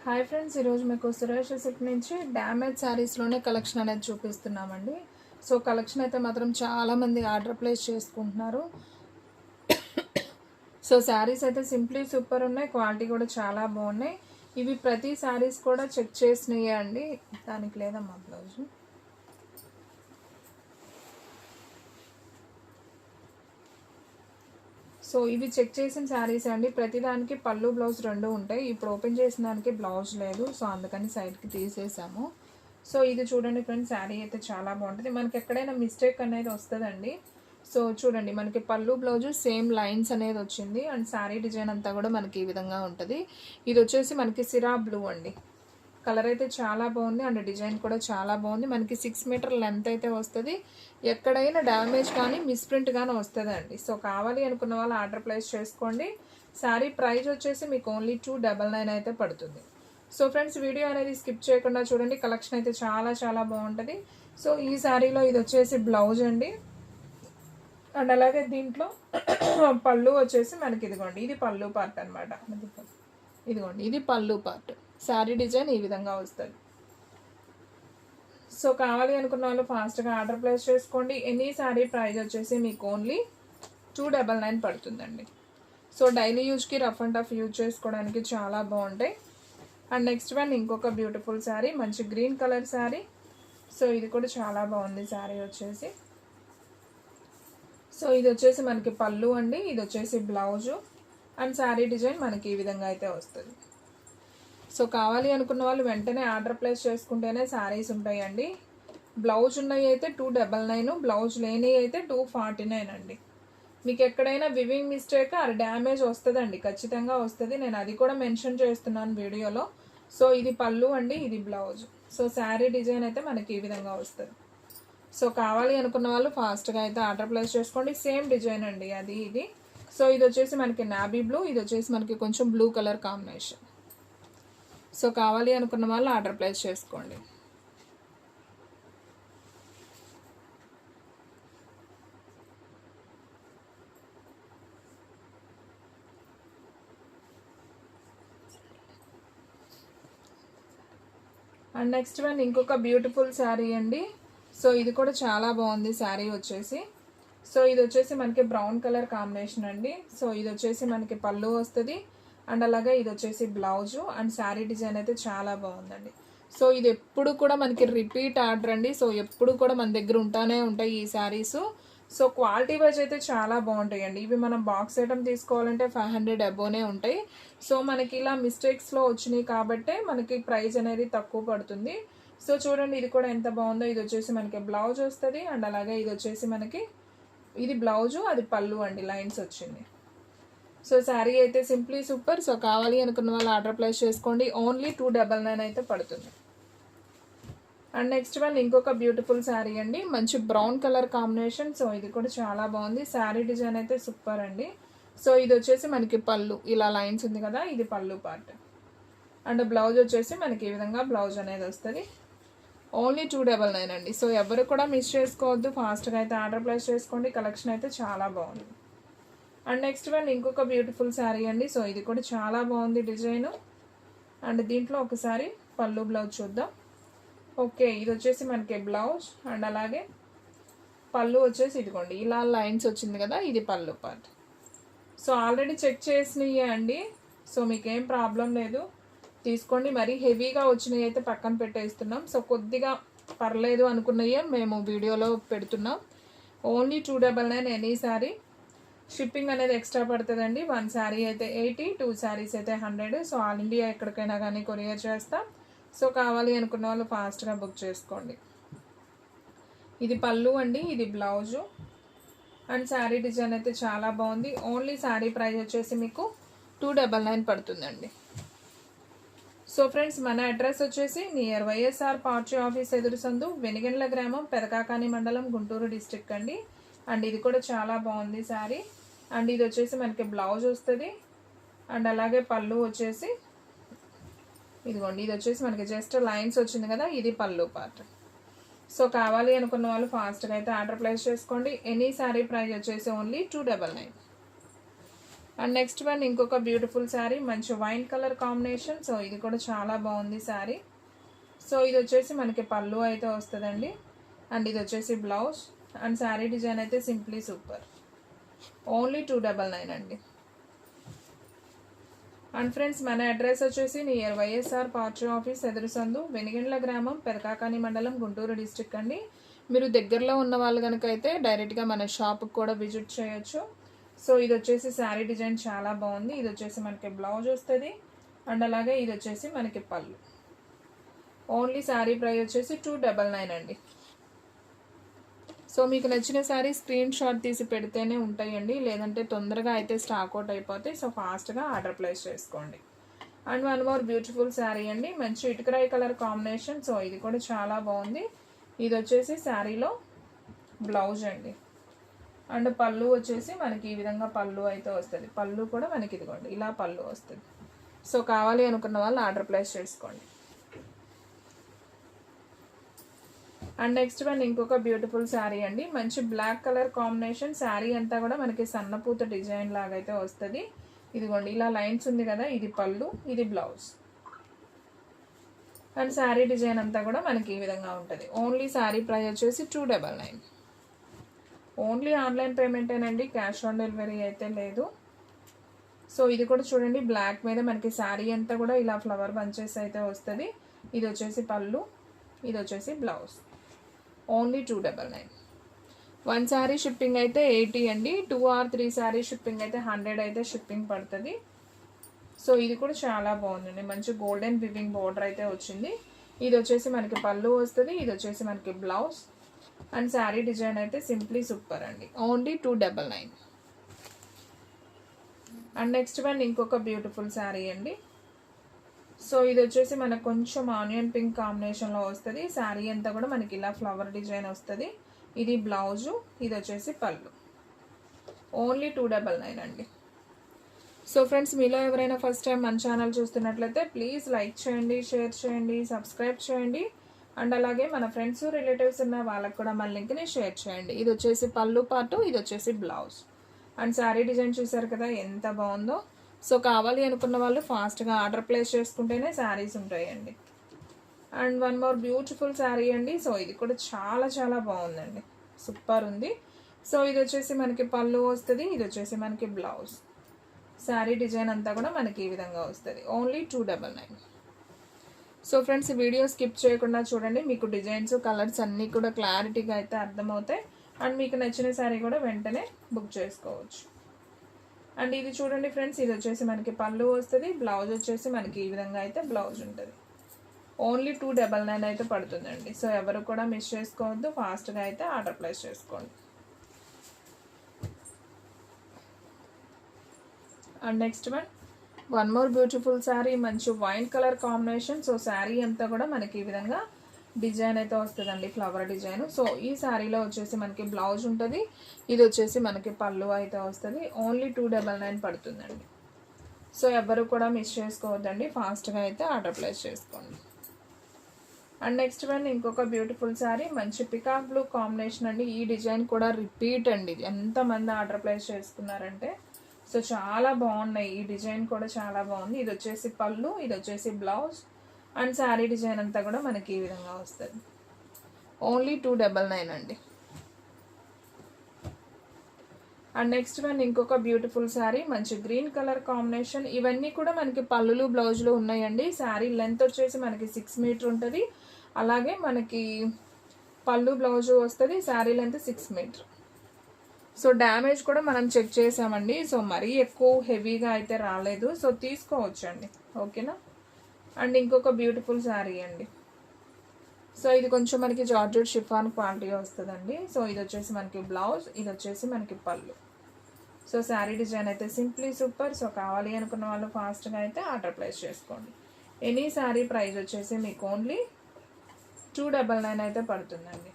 Hi friends, ఈరోజు మీకు Suresh silk నుంచి డ్యామేజ్ శారీస్లోనే కలెక్షన్ అనేది చూపిస్తున్నామండి. సో కలెక్షన్ అయితే మాత్రం చాలామంది ఆర్డర్ ప్లేస్ చేసుకుంటున్నారు. సో శారీస్ అయితే సింప్లీ సూపర్ ఉన్నాయి, క్వాలిటీ కూడా చాలా బాగున్నాయి. ఇవి ప్రతి శారీస్ కూడా చెక్ చేసినాయి అండి, దానికి లేదమ్మా బ్లౌజు. సో ఇవి చెక్ చేసిన శారీస్ అండి. ప్రతిదానికి పళ్ళు బ్లౌజ్ రెండు ఉంటాయి. ఇప్పుడు ఓపెన్ చేసిన దానికి బ్లౌజ్ లేదు, సో అందుకని సైడ్కి తీసేసాము. సో ఇది చూడండి ఫ్రెండ్స్, శారీ అయితే చాలా బాగుంటుంది. మనకి ఎక్కడైనా మిస్టేక్ అనేది వస్తుందండి. సో చూడండి, మనకి పళ్ళు బ్లౌజు సేమ్ లైన్స్ అనేది వచ్చింది అండ్ శారీ డిజైన్ అంతా కూడా మనకి ఈ విధంగా ఉంటుంది. ఇది వచ్చేసి మనకి సిరా బ్లూ అండి. కలర్ అయితే చాలా బాగుంది అండ్ డిజైన్ కూడా చాలా బాగుంది. మనకి 6 మీటర్ లెంత్ అయితే వస్తుంది. ఎక్కడైనా డ్యామేజ్ కానీ మిస్ప్రింట్ కానీ వస్తుంది అండి. సో కావాలి అనుకున్న వాళ్ళు ఆర్డర్ ప్లేస్ చేసుకోండి. శారీ ప్రైస్ వచ్చేసి మీకు ఓన్లీ 299 అయితే పడుతుంది. సో ఫ్రెండ్స్, వీడియో అనేది స్కిప్ చేయకుండా చూడండి, కలెక్షన్ అయితే చాలా చాలా బాగుంటుంది. సో ఈ శారీలో ఇది వచ్చేసి బ్లౌజ్ అండి అండ్ అలాగే దీంట్లో పళ్ళు వచ్చేసి మనకి ఇదిగోండి, ఇది పళ్ళు పార్ట్ అనమాట. ఇదిగోండి, ఇది పళ్ళు పార్ట్. శారీ డిజైన్ ఈ విధంగా వస్తుంది. సో కావాలి అనుకున్న వాళ్ళు ఫాస్ట్గా ఆర్డర్ ప్లేస్ చేసుకోండి. ఎనీ శారీ ప్రైస్ వచ్చేసి మీకు ఓన్లీ 299 పడుతుందండి. సో డైలీ యూజ్కి రఫ్ అండ్ టఫ్ యూజ్ చేసుకోవడానికి చాలా బాగుంటాయి. అండ్ నెక్స్ట్ వన్ ఇంకొక బ్యూటిఫుల్ శారీ, మంచి గ్రీన్ కలర్ శారీ. సో ఇది కూడా చాలా బాగుంది శారీ వచ్చేసి. సో ఇది వచ్చేసి మనకి పళ్ళు అండి, ఇది వచ్చేసి బ్లౌజు అండ్ శారీ డిజైన్ మనకి ఈ విధంగా అయితే వస్తుంది. సో కావాలి అనుకున్న వాళ్ళు వెంటనే ఆర్డర్ ప్లేస్ చేసుకుంటేనే శారీస్ ఉంటాయండి. బ్లౌజ్ ఉన్నాయి అయితే 299, బ్లౌజ్ లేని అయితే 249 అండి. మీకు ఎక్కడైనా వివింగ్ మిస్టేక్ ఆర్ డ్యామేజ్ వస్తుందండి, ఖచ్చితంగా వస్తుంది. నేను అది కూడా మెన్షన్ చేస్తున్నాను వీడియోలో. సో ఇది పళ్ళు అండి, ఇది బ్లౌజ్. సో శారీ డిజైన్ అయితే మనకి ఈ విధంగా వస్తుంది. సో కావాలి అనుకున్న వాళ్ళు ఫాస్ట్గా అయితే ఆర్డర్ ప్లేస్ చేసుకోండి. సేమ్ డిజైన్ అండి అది ఇది. సో ఇది వచ్చేసి మనకి నాబీ బ్లూ, ఇది వచ్చేసి మనకి కొంచెం బ్లూ కలర్ కాంబినేషన్. సో కావాలి అనుకున్న వాళ్ళు ఆర్డర్ ప్లేస్ చేసుకోండి. అండ్ నెక్స్ట్ వన్ ఇంకొక బ్యూటిఫుల్ శారీ అండి. సో ఇది కూడా చాలా బాగుంది శారీ వచ్చేసి. సో ఇది వచ్చేసి మనకి బ్రౌన్ కలర్ కాంబినేషన్ అండి. సో ఇది వచ్చేసి మనకి పళ్ళు వస్తుంది అండ్ అలాగే ఇది వచ్చేసి బ్లౌజు అండ్ శారీ డిజైన్ అయితే చాలా బాగుందండి. సో ఇది ఎప్పుడు కూడా మనకి రిపీట్ ఆర్డర్ అండి. సో ఎప్పుడు కూడా మన దగ్గర ఉంటానే ఉంటాయి ఈ శారీస్. సో క్వాలిటీ వైజ్ అయితే చాలా బాగుంటాయండి. ఇవి మనం బాక్స్ ఐటమ్ తీసుకోవాలంటే 500 అబోనే ఉంటాయి. సో మనకి ఇలా మిస్టేక్స్లో వచ్చినాయి కాబట్టే మనకి ప్రైస్ అనేది తక్కువ పడుతుంది. సో చూడండి, ఇది కూడా ఎంత బాగుందో. ఇది వచ్చేసి మనకి బ్లౌజ్ వస్తుంది అండ్ అలాగే ఇది వచ్చేసి మనకి ఇది బ్లౌజు, అది పళ్ళు అండి, లైన్స్ వచ్చింది. సో శారీ అయితే సింప్లీ సూపర్. సో కావాలి అనుకున్న వాళ్ళు ఆర్డర్ ప్లేస్ చేసుకోండి. ఓన్లీ 299 అయితే పడుతుంది. అండ్ నెక్స్ట్ వన్ ఇంకొక బ్యూటిఫుల్ శారీ అండి, మంచి బ్రౌన్ కలర్ కాంబినేషన్. సో ఇది కూడా చాలా బాగుంది. శారీ డిజైన్ అయితే సూపర్ అండి. సో ఇది వచ్చేసి మనకి పళ్ళు, ఇలా లైన్స్ ఉంది కదా, ఇది పళ్ళు పార్ట్. అండ్ బ్లౌజ్ వచ్చేసి మనకి ఈ విధంగా బ్లౌజ్ అనేది వస్తుంది. ఓన్లీ 299 అండి. సో ఎవరు కూడా మిస్ చేసుకోవద్దు, ఫాస్ట్గా అయితే ఆర్డర్ ప్లేస్ చేసుకోండి. కలెక్షన్ అయితే చాలా బాగుంది. అండ్ నెక్స్ట్ వన్ ఇంకొక బ్యూటిఫుల్ శారీ అండి. సో ఇది కూడా చాలా బాగుంది డిజైన్. అండ్ దీంట్లో ఒకసారి పళ్ళు బ్లౌజ్ చూద్దాం. ఓకే, ఇది వచ్చేసి మనకి బ్లౌజ్ అండ్ అలాగే పళ్ళు వచ్చేసి ఇదిగోండి, ఇలా లైన్స్ వచ్చింది కదా, ఇది పళ్ళు పార్ట్. సో ఆల్రెడీ చెక్ చేసినాయి అండి. సో మీకేం ప్రాబ్లం లేదు, తీసుకోండి. మరీ హెవీగా వచ్చినాయి అయితే పక్కన పెట్టేస్తున్నాం. సో కొద్దిగా పర్లేదు అనుకున్నాయే మేము వీడియోలో పెడుతున్నాం. Only 299 any sari. షిప్పింగ్ అనేది ఎక్స్ట్రా పడుతుందండి. 1 శారీ అయితే 80, 2 శారీస్ అయితే 100. సో ఆల్ ఇండియా ఎక్కడికైనా కానీ కొరియర్ చేస్తాం. సో కావాలి అనుకున్న వాళ్ళు ఫాస్ట్గా బుక్ చేసుకోండి. ఇది పళ్ళు అండి, ఇది బ్లౌజు అండ్ శారీ డిజైన్ అయితే చాలా బాగుంది. ఓన్లీ శారీ ప్రైస్ వచ్చేసి మీకు 299 పడుతుందండి. సో ఫ్రెండ్స్, మన అడ్రస్ వచ్చేసి నియర్ వైఎస్ఆర్ పార్టీ ఆఫీస్ ఎదురు సందు, వెనిగండ్ల గ్రామం, పెదకాకాని మండలం, గుంటూరు డిస్ట్రిక్ట్ అండి. అండ్ ఇది కూడా చాలా బాగుంది శారీ. అండ్ ఇది వచ్చేసి మనకి బ్లౌజ్ వస్తుంది అండ్ అలాగే పళ్ళు వచ్చేసి ఇదిగోండి, ఇది వచ్చేసి మనకి జస్ట్ లైన్స్ వచ్చింది కదా, ఇది పళ్ళు పార్ట్. సో కావాలి అనుకున్న వాళ్ళు ఫాస్ట్గా అయితే ఆర్డర్ ప్లేస్ చేసుకోండి. ఎనీ శారీ ప్రైస్ వచ్చేసి ఓన్లీ 299. అండ్ నెక్స్ట్ వన్ ఇంకొక బ్యూటిఫుల్ శారీ, మంచి వైన్ కలర్ కాంబినేషన్. సో ఇది కూడా చాలా బాగుంది శారీ. సో ఇది వచ్చేసి మనకి పళ్ళు అయితే వస్తుందండి. అండ్ ఇది వచ్చేసి బ్లౌజ్. అండ్ శారీ డిజైన్ అయితే సింప్లీ సూపర్. ఓన్లీ 299 అండి. అండ్ ఫ్రెండ్స్ మన అడ్రస్ వచ్చేసి నియర్ వైఎస్ఆర్ పార్టీ ఆఫీస్ ఎదురు సందు, వెనిగండ్ల గ్రామం, పెదకాకాని మండలం, గుంటూరు డిస్ట్రిక్ట్ అండి. మీరు దగ్గరలో ఉన్న వాళ్ళు కనుక అయితే డైరెక్ట్గా మన షాప్కి కూడా విజిట్ చేయొచ్చు. సో ఇది వచ్చేసి శారీ డిజైన్ చాలా బాగుంది. ఇది వచ్చేసి మనకి బ్లౌజ్ వస్తుంది. అండ్ అలాగే ఇది వచ్చేసి మనకి పళ్ళు. ఓన్లీ శారీ ప్రైస్ వచ్చేసి 299 అండి. సో మీకు నచ్చిన శారీ స్క్రీన్ షాట్ తీసి పెడితేనే ఉంటాయండి, లేదంటే తొందరగా అయితే స్టాక్ అవుట్ అయిపోతాయి. సో ఫాస్ట్గా ఆర్డర్ ప్లేస్ చేసుకోండి. And one more beautiful sari అండి, మంచి ఇటుకరాయి కలర్ కాంబినేషన్. సో ఇది కూడా చాలా బాగుంది. ఇది వచ్చేసి శారీలో బ్లౌజ్ అండి. అండ్ పళ్ళు వచ్చేసి మనకి ఈ విధంగా పళ్ళు అయితే వస్తుంది. పళ్ళు కూడా మనకి ఇదిగోండి ఇలా పళ్ళు వస్తుంది. సో కావాలి అనుకున్న వాళ్ళు ఆర్డర్ ప్లేస్ చేసుకోండి. అండ్ నెక్స్ట్ వన్ ఇంకొక బ్యూటిఫుల్ శారీ అండి, మంచి బ్లాక్ కలర్ కాంబినేషన్. శారీ అంతా కూడా మనకి సన్నపూత డిజైన్ లాగా అయితే వస్తుంది. ఇదిగోండి ఇలా లైన్స్ ఉంది కదా, ఇది పళ్ళు, ఇది బ్లౌజ్. అండ్ శారీ డిజైన్ అంతా కూడా మనకి ఈ విధంగా ఉంటుంది. ఓన్లీ శారీ ప్రైస్ వచ్చేసి 299. ఓన్లీ ఆన్లైన్ పేమెంటేనండి, క్యాష్ ఆన్ డెలివరీ అయితే లేదు. సో ఇది కూడా చూడండి బ్లాక్ మీద మనకి శారీ అంతా కూడా ఇలా ఫ్లవర్ బంచెస్ అయితే వస్తుంది. ఇది వచ్చేసి పళ్ళు, ఇది వచ్చేసి బ్లౌజ్. ఓన్లీ 299. 1 శారీ షిప్పింగ్ అయితే 80 అండి. 2 or 3 శారీ షిప్పింగ్ అయితే 100 అయితే షిప్పింగ్ పడుతుంది. సో ఇది కూడా చాలా బాగుందండి, మంచి గోల్డెన్ వివింగ్ బోర్డర్ అయితే వచ్చింది. ఇది వచ్చేసి మనకి పళ్ళు వస్తుంది, ఇది వచ్చేసి మనకి బ్లౌజ్. అండ్ శారీ డిజైన్ అయితే సింప్లీ సూపర్ అండి. ఓన్లీ 299. అండ్ నెక్స్ట్ వన్ ఇంకొక బ్యూటిఫుల్ శారీ అండి. సో ఇది వచ్చేసి మనకు కొంచెం ఆనియన్ పింక్ కాంబినేషన్లో వస్తుంది. శారీ అంతా కూడా మనకి ఇలా ఫ్లవర్ డిజైన్ వస్తుంది. ఇది బ్లౌజు, ఇది వచ్చేసి పళ్ళు. ఓన్లీ 299 అండి. సో ఫ్రెండ్స్ మీలో ఎవరైనా ఫస్ట్ టైం మన ఛానల్ చూస్తున్నట్లయితే ప్లీజ్ లైక్ చేయండి, షేర్ చేయండి, సబ్స్క్రైబ్ చేయండి. అండ్ అలాగే మన ఫ్రెండ్స్ రిలేటివ్స్ ఉన్న వాళ్ళకి కూడా మన లింక్ని షేర్ చేయండి. ఇది వచ్చేసి పళ్ళు పాటు, ఇది వచ్చేసి బ్లౌజ్. అండ్ శారీ డిజైన్ చూసారు కదా ఎంత బాగుందో. సో కావాలి అనుకున్న వాళ్ళు ఫాస్ట్గా ఆర్డర్ ప్లేస్ చేసుకుంటేనే శారీస్ ఉంటాయండి. And one more beautiful sari అండి. సో ఇది కూడా చాలా చాలా బాగుందండి, సూపర్ ఉంది. సో ఇది వచ్చేసి మనకి పళ్ళు వస్తుంది, ఇది వచ్చేసి మనకి బ్లౌజ్. శారీ డిజైన్ అంతా కూడా మనకి ఈ విధంగా వస్తుంది. Only 299. So friends video skip చేయకుండా చూడండి, మీకు డిజైన్స్ కలర్స్ అన్నీ కూడా క్లారిటీగా అయితే అర్థమవుతాయి. అండ్ మీకు నచ్చిన శారీ కూడా వెంటనే బుక్ చేసుకోవచ్చు. అండ్ ఇది చూడండి ఫ్రెండ్స్, ఇది వచ్చేసి మనకి పళ్ళు వస్తుంది, బ్లౌజ్ వచ్చేసి మనకి ఈ విధంగా అయితే బ్లౌజ్ ఉంటుంది. ఓన్లీ 299 అయితే పడుతుందండి. సో ఎవరు కూడా మిస్ చేసుకోవద్దు, ఫాస్ట్గా అయితే ఆర్డర్ ప్లేస్ చేసుకోండి. And next one more beautiful sari, మంచి wine colour combination. So sari అంతా కూడా మనకి ఈ విధంగా డిజైన్ అయితే వస్తుందండి, ఫ్లవర్ డిజైన్. సో ఈ శారీలో వచ్చేసి మనకి బ్లౌజ్ ఉంటుంది, ఇది వచ్చేసి మనకి పళ్ళు అయితే వస్తుంది. ఓన్లీ 299 పడుతుందండి. సో ఎవరు కూడా మిస్ చేసుకోవద్దండి, ఫాస్ట్గా అయితే ఆర్డర్ ప్లేస్ చేసుకోండి. అండ్ నెక్స్ట్ వన్ ఇంకొక బ్యూటిఫుల్ శారీ, మంచి పికాక్ బ్లూ కాంబినేషన్ అండి. ఈ డిజైన్ కూడా రిపీట్ అండి, ఎంతమంది ఆర్డర్ ప్లేస్ చేసుకున్నారంటే. సో చాలా బాగున్నాయి, ఈ డిజైన్ కూడా చాలా బాగుంది. ఇది వచ్చేసి పళ్ళు, ఇది వచ్చేసి బ్లౌజ్. అండ్ శారీ డిజైన్ అంతా కూడా మనకి ఈ విధంగా వస్తుంది. ఓన్లీ 299 అండి. అండ్ నెక్స్ట్ వన్ ఇంకొక బ్యూటిఫుల్ శారీ, మంచి గ్రీన్ కలర్ కాంబినేషన్. ఇవన్నీ కూడా మనకి పళ్ళులు బ్లౌజులు ఉన్నాయండి. శారీ లెంత్ వచ్చేసి మనకి 6 మీటర్ ఉంటుంది. అలాగే మనకి పళ్ళు బ్లౌజు వస్తుంది, saree length 6 metre. So damage కూడా మనం చెక్ చేసామండి. సో మరీ ఎక్కువ హెవీగా అయితే రాలేదు, సో తీసుకోవచ్చండి, ఓకేనా. అండ్ ఇంకొక బ్యూటిఫుల్ శారీ అండి. సో ఇది కొంచెం మనకి జార్జెట్ షిఫాన్ క్వాలిటీ వస్తుందండి. సో ఇది వచ్చేసి మనకి బ్లౌజ్, ఇది వచ్చేసి మనకి పళ్ళు. సో శారీ డిజైన్ అయితే సింప్లీ సూపర్. సో కావాలి అనుకున్న వాళ్ళు ఫాస్ట్గా అయితే ఆర్డర్ ప్లేస్ చేసుకోండి. ఎనీ శారీ ప్రైస్ వచ్చేసి మీకు ఓన్లీ 299 అయితే పడుతుందండి.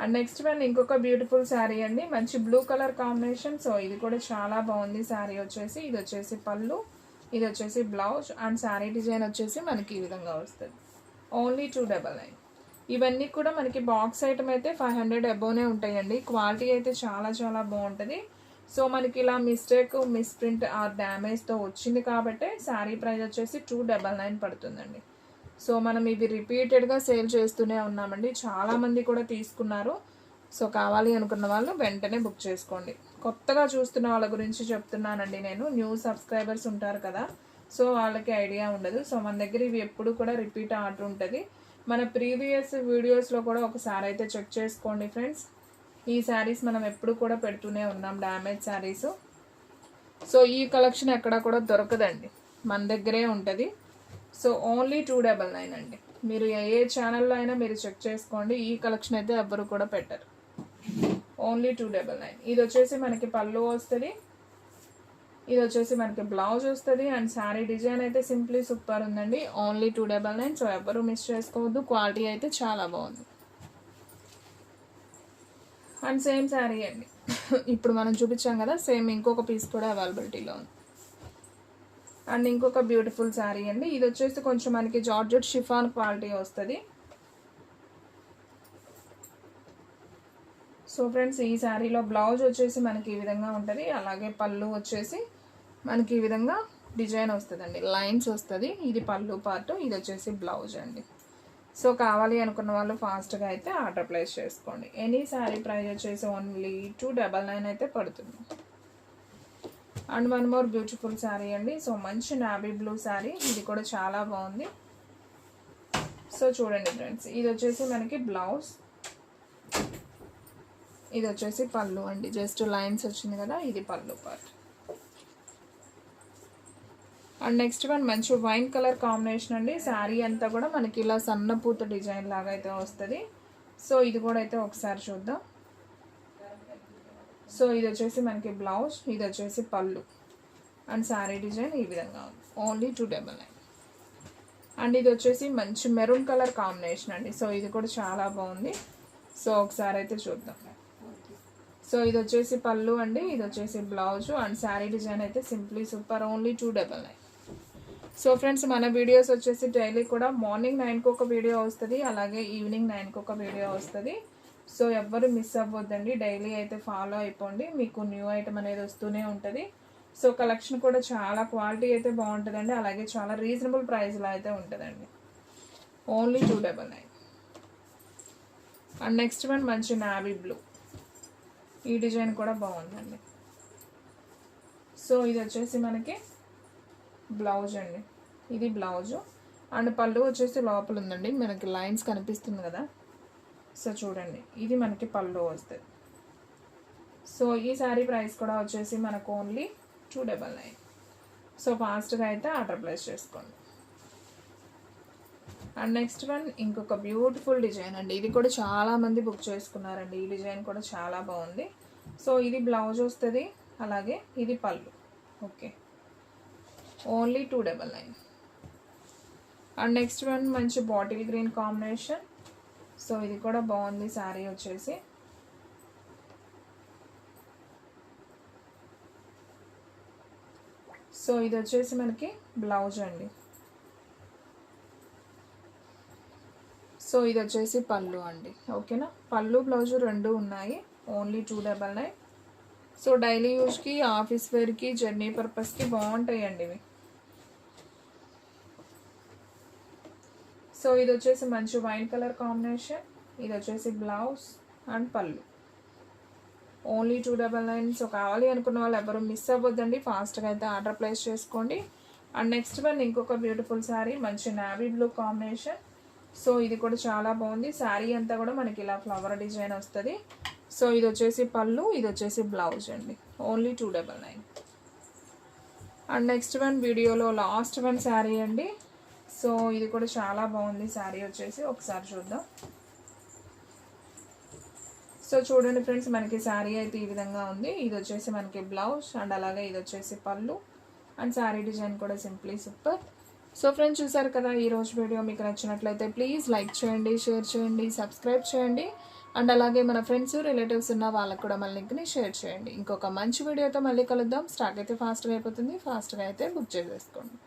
అండ్ నెక్స్ట్ వన్ ఇంకొక బ్యూటిఫుల్ శారీ అండి, మంచి బ్లూ కలర్ కాంబినేషన్. సో ఇది కూడా చాలా బాగుంది శారీ వచ్చేసి. ఇది వచ్చేసి పళ్ళు, ఇది వచ్చేసి బ్లౌజ్. అండ్ శారీ డిజైన్ వచ్చేసి మనకి ఈ విధంగా వస్తుంది. ఓన్లీ 299. ఇవన్నీ కూడా మనకి బాక్స్ ఐటమ్ అయితే 500 అబోనే ఉంటాయండి. క్వాలిటీ అయితే చాలా చాలా బాగుంటుంది. సో మనకి ఇలా మిస్ప్రింట్ ఆర్ డ్యామేజ్తో వచ్చింది కాబట్టి శారీ ప్రైస్ వచ్చేసి 299 పడుతుందండి. సో మనం ఇవి రిపీటెడ్గా సేల్ చేస్తూనే ఉన్నామండి. చాలామంది కూడా తీసుకున్నారు. సో కావాలి అనుకున్న వాళ్ళు వెంటనే బుక్ చేసుకోండి. కొత్తగా చూస్తున్న వాళ్ళ గురించి చెప్తున్నానండి నేను. న్యూ సబ్స్క్రైబర్స్ ఉంటారు కదా, సో వాళ్ళకి ఐడియా ఉండదు. సో మన దగ్గర ఇవి ఎప్పుడు కూడా రిపీట్ ఆర్డర్ ఉంటుంది. మన ప్రీవియస్ వీడియోస్లో కూడా ఒకసారి అయితే చెక్ చేసుకోండి ఫ్రెండ్స్. ఈ శారీస్ మనం ఎప్పుడు కూడా పెడుతూనే ఉన్నాం, డ్యామేజ్ శారీస్. సో ఈ కలెక్షన్ ఎక్కడ కూడా దొరకదండి, మన దగ్గరే ఉంటుంది. సో ఓన్లీ 299 అండి. మీరు ఏ ఛానల్లో అయినా మీరు చెక్ చేసుకోండి, ఈ కలెక్షన్ అయితే ఎవ్వరు కూడా పెట్టరు. ఓన్లీ 299. ఇది వచ్చేసి మనకి పళ్ళు వస్తుంది, ఇది వచ్చేసి మనకి బ్లౌజ్ వస్తుంది. అండ్ శారీ డిజైన్ అయితే సింప్లీ సూపర్ ఉందండి. ఓన్లీ 299. సో ఎవరు మిస్ చేసుకోవద్దు, క్వాలిటీ అయితే చాలా బాగుంది. అండ్ సేమ్ శారీ అండి, ఇప్పుడు మనం చూపించాం కదా, సేమ్ ఇంకొక పీస్ కూడా అవైలబిలిటీలో ఉంది. అండ్ ఇంకొక బ్యూటిఫుల్ శారీ అండి. ఇది వచ్చేసి కొంచెం మనకి జార్జెట్ షిఫాన్ క్వాలిటీ వస్తుంది. సో ఫ్రెండ్స్, ఈ శారీలో బ్లౌజ్ వచ్చేసి మనకి ఈ విధంగా ఉంటుంది. అలాగే పళ్ళు వచ్చేసి మనకి ఈ విధంగా డిజైన్ వస్తుందండి, లైన్స్ వస్తుంది. ఇది పళ్ళు పార్ట్, ఇది వచ్చేసి బ్లౌజ్ అండి. సో కావాలి అనుకున్న వాళ్ళు ఫాస్ట్గా అయితే ఆర్డర్ ప్లేస్ చేసుకోండి. ఎనీ శారీ ప్రైస్ వచ్చేసి ఓన్లీ 299 అయితే పడుతుంది. And one more beautiful sari అండి. సో మంచి నావీ బ్లూ శారీ, ఇది కూడా చాలా బాగుంది. సో చూడండి ఫ్రెండ్స్, ఇది వచ్చేసి మనకి బ్లౌజ్, ఇది వచ్చేసి పళ్ళు అండి. జస్ట్ లైన్స్ వచ్చింది కదా, ఇది పళ్ళు పార్ట్. అండ్ నెక్స్ట్ వన్ మంచి వైన్ కలర్ కాంబినేషన్ అండి. శారీ అంతా కూడా మనకి ఇలా సన్నపూత డిజైన్ లాగా అయితే వస్తుంది. సో ఇది కూడా అయితే ఒకసారి చూద్దాం. సో ఇది వచ్చేసి మనకి బ్లౌజ్, ఇది వచ్చేసి పళ్ళు. అండ్ శారీ డిజైన్ ఈ విధంగా ఉంది. ఓన్లీ 299. అండ్ ఇది వచ్చేసి మంచి మెరూన్ కలర్ కాంబినేషన్ అండి. సో ఇది కూడా చాలా బాగుంది. సో ఒకసారి అయితే చూద్దాం. సో ఇది వచ్చేసి పళ్ళు అండి, ఇది వచ్చేసి బ్లౌజ్. అండ్ శారీ డిజైన్ అయితే simply super. Only 299. So friends, మన వీడియోస్ వచ్చేసి డైలీ కూడా మార్నింగ్ 9కి ఒక వీడియో వస్తుంది, అలాగే ఈవినింగ్ 9కి ఒక వీడియో వస్తుంది. సో ఎవ్వరు మిస్ అవ్వద్దండి, డైలీ అయితే ఫాలో అయిపోండి, మీకు న్యూ ఐటమ్ అనేది వస్తూనే ఉంటుంది. సో కలెక్షన్ కూడా చాలా క్వాలిటీ అయితే బాగుంటుందండి, అలాగే చాలా రీజనబుల్ ప్రైస్లో అయితే ఉంటుందండి. ఓన్లీ 299. అండ్ నెక్స్ట్ వన్ మంచి నావీ బ్లూ, ఈ డిజైన్ కూడా బాగుందండి. సో ఇది వచ్చేసి మనకి బ్లౌజ్ అండి, ఇది బ్లౌజు. అండ్ పళ్ళు వచ్చేసి లోపల ఉందండి, మనకి లైన్స్ కనిపిస్తుంది కదా. సో చూడండి, ఇది మనకి పళ్ళు వస్తుంది. సో ఈ శారీ ప్రైస్ కూడా వచ్చేసి మనకు ఓన్లీ 299. సో ఫాస్ట్గా అయితే ఆర్డర్ ప్లేస్ చేసుకోండి. అండ్ నెక్స్ట్ వన్ ఇంకొక బ్యూటిఫుల్ డిజైన్ అండి. ఇది కూడా చాలామంది బుక్ చేసుకున్నారండి, ఈ డిజైన్ కూడా చాలా బాగుంది. సో ఇది బ్లౌజ్ వస్తుంది, అలాగే ఇది పళ్ళు. Okay, only 299. And next one మంచి బాటిల్ గ్రీన్ కాంబినేషన్. సో ఇది కూడా బాగుంది శారీ వచ్చేసి. సో ఇది వచ్చేసి మనకి బ్లౌజ్ అండి. సో ఇది వచ్చేసి పళ్ళు అండి. ఓకేనా, పళ్ళు బ్లౌజ్ రెండు ఉన్నాయి. ఓన్లీ 299. సో డైలీ యూజ్కి, ఆఫీస్ వేర్కి, జర్నీ పర్పస్కి బాగుంటాయండి ఇవి. సో ఇది వచ్చేసి మంచి వైన్ కలర్ కాంబినేషన్, ఇది వచ్చేసి బ్లౌజ్ అండ్ పళ్ళు. ఓన్లీ 299. సో కావాలి అనుకున్న వాళ్ళు ఎవరు మిస్ అవ్వద్దండి, ఫాస్ట్గా అయితే ఆర్డర్ ప్లేస్ చేసుకోండి. అండ్ నెక్స్ట్ వన్ ఇంకొక బ్యూటిఫుల్ శారీ, మంచి నావీ బ్లూ కాంబినేషన్. సో ఇది కూడా చాలా బాగుంది. శారీ అంతా కూడా మనకి ఇలా ఫ్లవర్ డిజైన్ వస్తుంది. సో ఇది వచ్చేసి పళ్ళు, ఇది వచ్చేసి బ్లౌజ్ అండి. ఓన్లీ 299. అండ్ నెక్స్ట్ వన్ వీడియోలో లాస్ట్ వన్ శారీ అండి. సో ఇది కూడా చాలా బాగుంది శారీ వచ్చేసి, ఒకసారి చూద్దాం. సో చూడండి ఫ్రెండ్స్, మనకి శారీ అయితే ఈ విధంగా ఉంది. ఇది వచ్చేసి మనకి బ్లౌజ్, అండ్ అలాగే ఇది వచ్చేసి పళ్ళు. అండ్ శారీ డిజైన్ కూడా సింప్లీ సూపర్. సో ఫ్రెండ్స్, చూసారు కదా, ఈరోజు వీడియో మీకు నచ్చినట్లయితే ప్లీజ్ లైక్ చేయండి, షేర్ చేయండి, సబ్స్క్రైబ్ చేయండి. అండ్ అలాగే మన ఫ్రెండ్స్, రిలేటివ్స్ ఉన్న వాళ్ళకు కూడా మన లింక్ని షేర్ చేయండి. ఇంకొక మంచి వీడియోతో మళ్ళీ కలుద్దాం. స్టాక్ అయితే ఫాస్ట్గా అయిపోతుంది, ఫాస్ట్గా అయితే బుక్ చేసేసుకోండి.